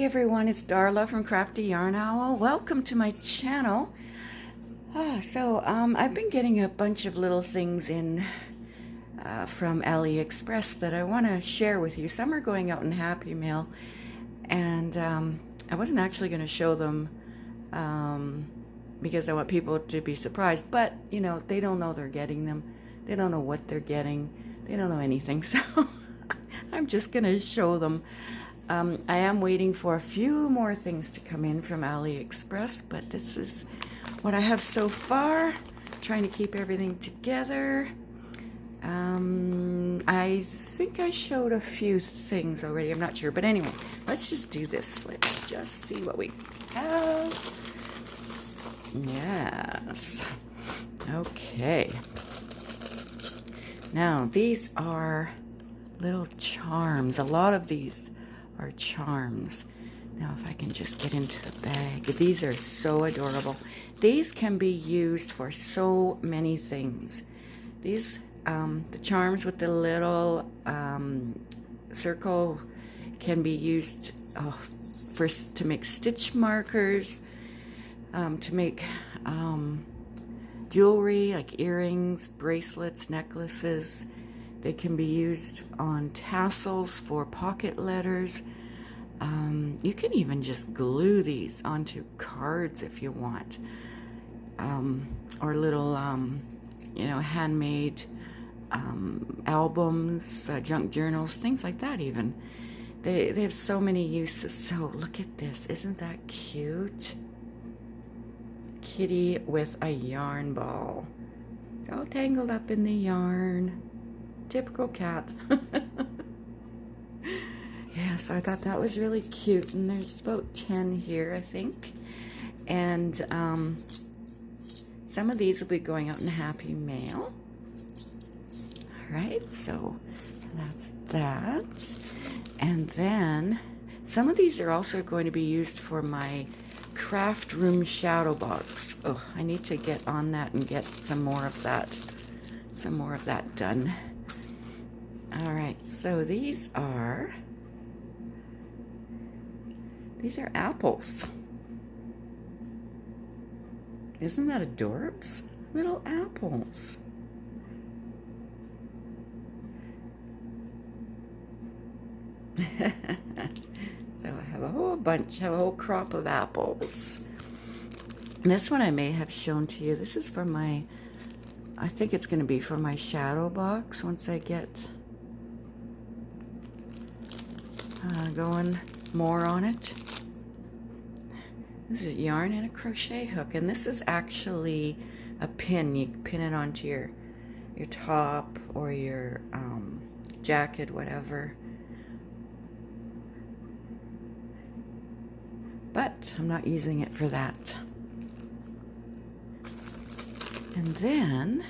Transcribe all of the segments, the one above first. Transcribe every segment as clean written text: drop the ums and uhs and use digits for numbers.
Hey everyone, it's Darla from Crafty Yarn Owl. Welcome to my channel. I've been getting a bunch of little things in from AliExpress that I want to share with you. Some are going out in Happy Mail, and I wasn't actually going to show them because I want people to be surprised, but you know, they don't know they're getting them. They don't know what they're getting. They don't know anything, so I'm just going to show them. I am waiting for a few more things to come in from AliExpress, but this is what I have so far. Trying to keep everything together. I think I showed a few things already. I'm not sure, but anyway, let's just do this. Let's just see what we have. Yes. Okay. Now, these are little charms. A lot of these are charms. Now if I can just get into the bag. These are so adorable. These can be used for so many things. These, the charms with the little circle can be used to make stitch markers, to make jewelry like earrings, bracelets, necklaces. They can be used on tassels for pocket letters. You can even just glue these onto cards if you want. Or little, you know, handmade albums, junk journals, things like that even. They have so many uses. So look at this. Isn't that cute? Kitty with a yarn ball. It's all tangled up in the yarn. Typical cat. Yeah, so I thought that was really cute, and there's about 10 here, I think. And some of these will be going out in Happy Mail. All right, so that's that. And then some of these are also going to be used for my craft room shadow box. Oh, I need to get on that and get some more of that done. All right, so these are apples. Isn't that adorbs? Little apples. So I have a whole bunch, a whole crop of apples. This one I may have shown to you. This is for my, I think it's going to be for my shadow box once I get going more on it. This is yarn and a crochet hook, and this is actually a pin. You can pin it onto your top or your jacket, whatever. But I'm not using it for that. And then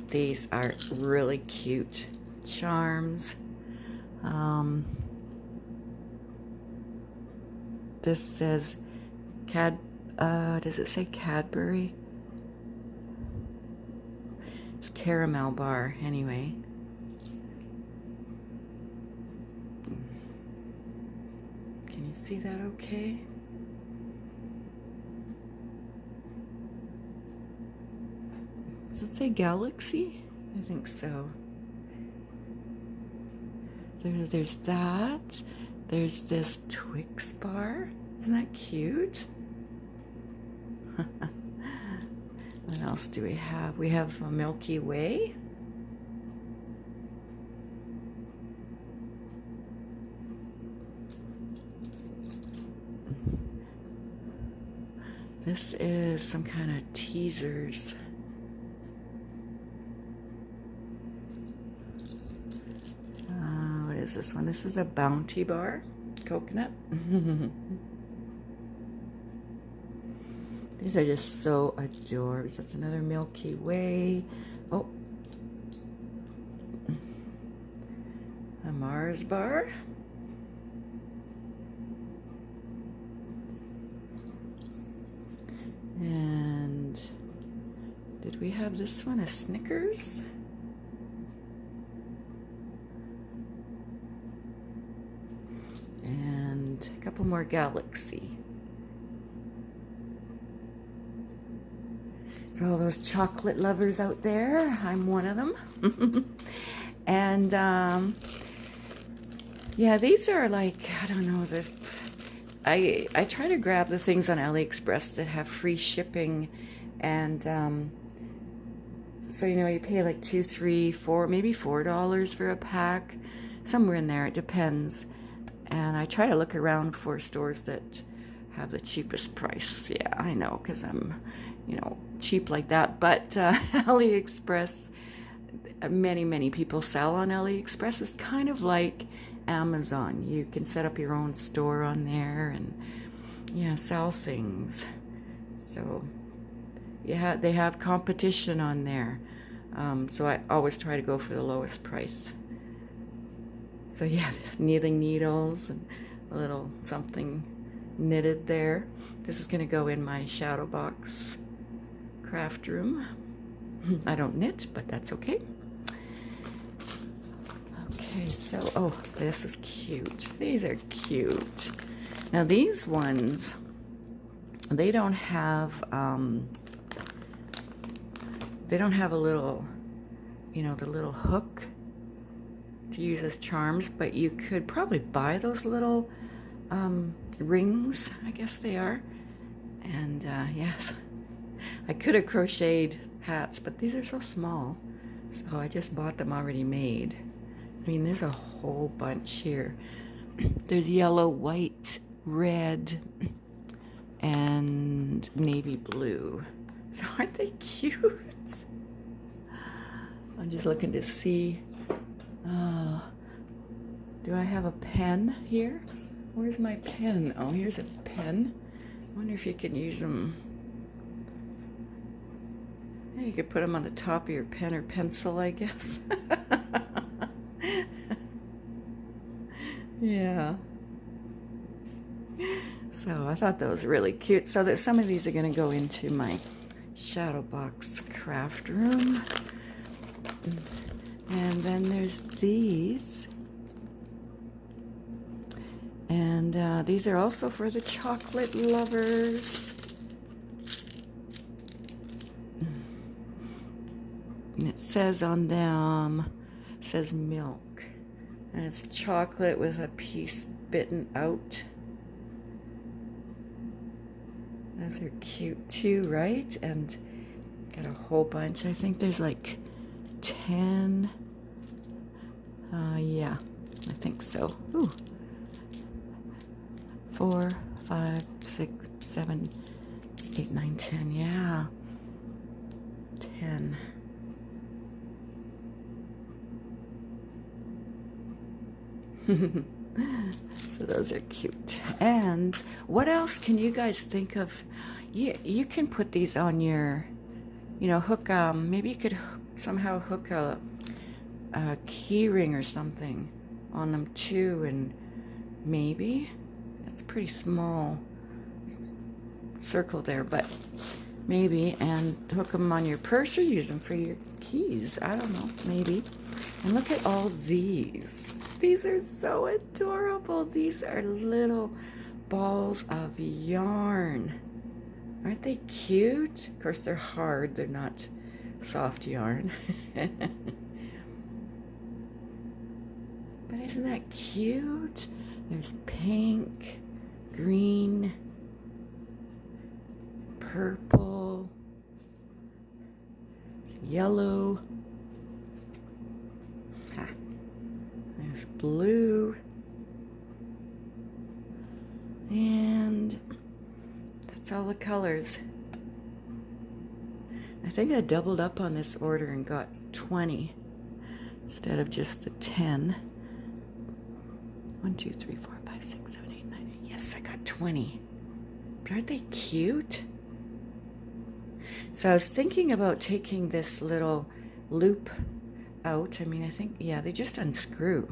these are really cute charms. This says does it say Cadbury? It's caramel bar anyway. Can you see that okay? Does it say Galaxy? I think so. There's that. There's this Twix bar. Isn't that cute? What else do we have? We have a Milky Way. This is some kind of teasers. What is this one? This is a Bounty bar. Coconut. These are just so adorable. That's another Milky Way. Oh, a Mars bar. And did we have this one? A Snickers? couple more Galaxy. For all those chocolate lovers out there, I'm one of them. And yeah, these are like, I don't know, I try to grab the things on AliExpress that have free shipping, and so you know, you pay like $2, $3, $4, maybe $4 for a pack, somewhere in there. It depends. And I try to look around for stores that have the cheapest price. Yeah, I know, because I'm, you know, cheap like that. But AliExpress, many people sell on AliExpress. It's kind of like Amazon. You can set up your own store on there and, yeah, sell things. So yeah, they have competition on there. So I always try to go for the lowest price. So yeah, there's knitting needles and a little something knitted there. This is going to go in my shadow box craft room. I don't knit, but that's okay. Okay, so, oh, this is cute. These are cute. Now these ones, they don't have a little, you know, the little hook to use as charms, but you could probably buy those little rings, I guess they are. And yes, I could have crocheted hats, but these are so small, so I just bought them already made. I mean, there's a whole bunch here. There's yellow, white, red, and navy blue. So aren't they cute? I'm just looking to see. Do I have a pen here? Where's my pen? Oh, here's a pen. I wonder if you can use them. Yeah, you could put them on the top of your pen or pencil, I guess. Yeah. So I thought that was really cute. So that some of these are going to go into my shadow box craft room. And then there's these. And these are also for the chocolate lovers. And it says on them, it says milk. And it's chocolate with a piece bitten out. Those are cute too, right? And got a whole bunch. I think there's like 10. Yeah, I think so. Ooh. 4, 5, 6, 7, 8, 9, 10. Yeah. 10. So those are cute. And what else can you guys think of? You can put these on your, you know, hook, maybe you could somehow hook a key ring or something on them too, and maybe, it's pretty small circle there, but maybe, and hook them on your purse or use them for your keys. I don't know, maybe. And look at all these. These are so adorable. These are little balls of yarn. Aren't they cute? Of course, they're hard. They're not soft yarn. But isn't that cute? There's pink, green, purple, yellow. There's blue, and that's all the colors. I think I doubled up on this order and got 20 instead of just the 10. 1, 2, 3, 4, 5, 6, 7, 8, 9. Yes, I got 20. But aren't they cute? So I was thinking about taking this little loop out. I mean, I think, yeah, they just unscrew.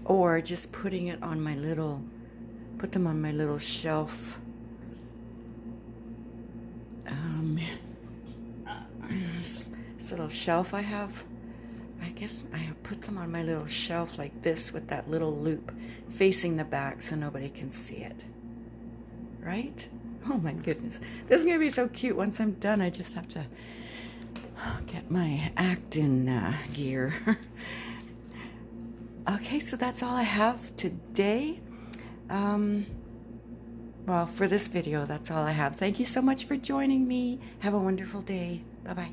Or just putting it on my little, put them on my little shelf. This little shelf I have, I guess I put them on my little shelf like this with that little loop facing the back so nobody can see it. Right? Oh my goodness. This is going to be so cute. Once I'm done, I just have to get my acting gear. Okay, so that's all I have today. Well, for this video, that's all I have. Thank you so much for joining me. Have a wonderful day. Bye-bye.